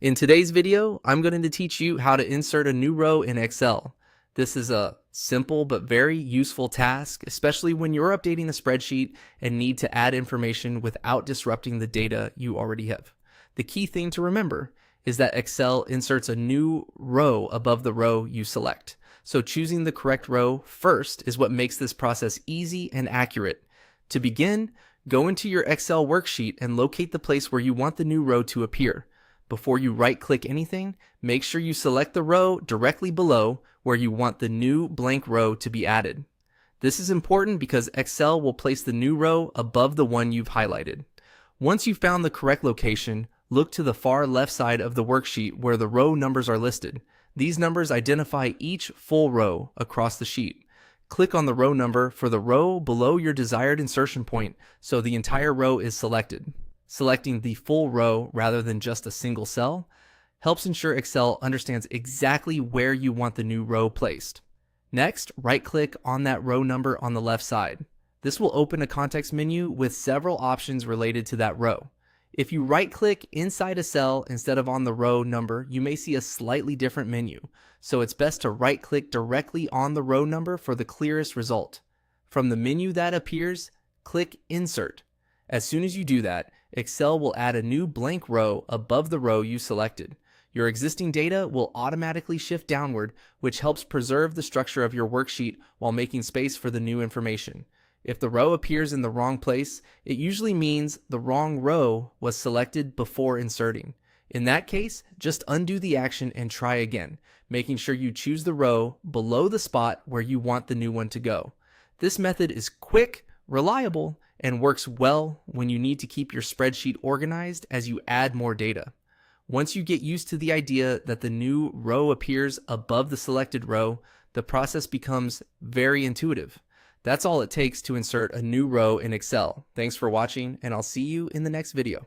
In today's video, I'm going to teach you how to insert a new row in Excel. This is a simple but very useful task, especially when you're updating a spreadsheet and need to add information without disrupting the data you already have. The key thing to remember is that Excel inserts a new row above the row you select. So choosing the correct row first is what makes this process easy and accurate. To begin, go into your Excel worksheet and locate the place where you want the new row to appear. Before you right-click anything, make sure you select the row directly below where you want the new blank row to be added. This is important because Excel will place the new row above the one you've highlighted. Once you've found the correct location, look to the far left side of the worksheet where the row numbers are listed. These numbers identify each full row across the sheet. Click on the row number for the row below your desired insertion point so the entire row is selected. Selecting the full row rather than just a single cell helps ensure Excel understands exactly where you want the new row placed. Next, right-click on that row number on the left side. This will open a context menu with several options related to that row. If you right-click inside a cell instead of on the row number, you may see a slightly different menu, so it's best to right-click directly on the row number for the clearest result. From the menu that appears, click Insert. As soon as you do that, Excel will add a new blank row above the row you selected. Your existing data will automatically shift downward, which helps preserve the structure of your worksheet while making space for the new information. If the row appears in the wrong place, it usually means the wrong row was selected before inserting. In that case, just undo the action and try again, making sure you choose the row below the spot where you want the new one to go. This method is quick, reliable, and works well when you need to keep your spreadsheet organized as you add more data. Once you get used to the idea that the new row appears above the selected row, the process becomes very intuitive. That's all it takes to insert a new row in Excel. Thanks for watching, and I'll see you in the next video.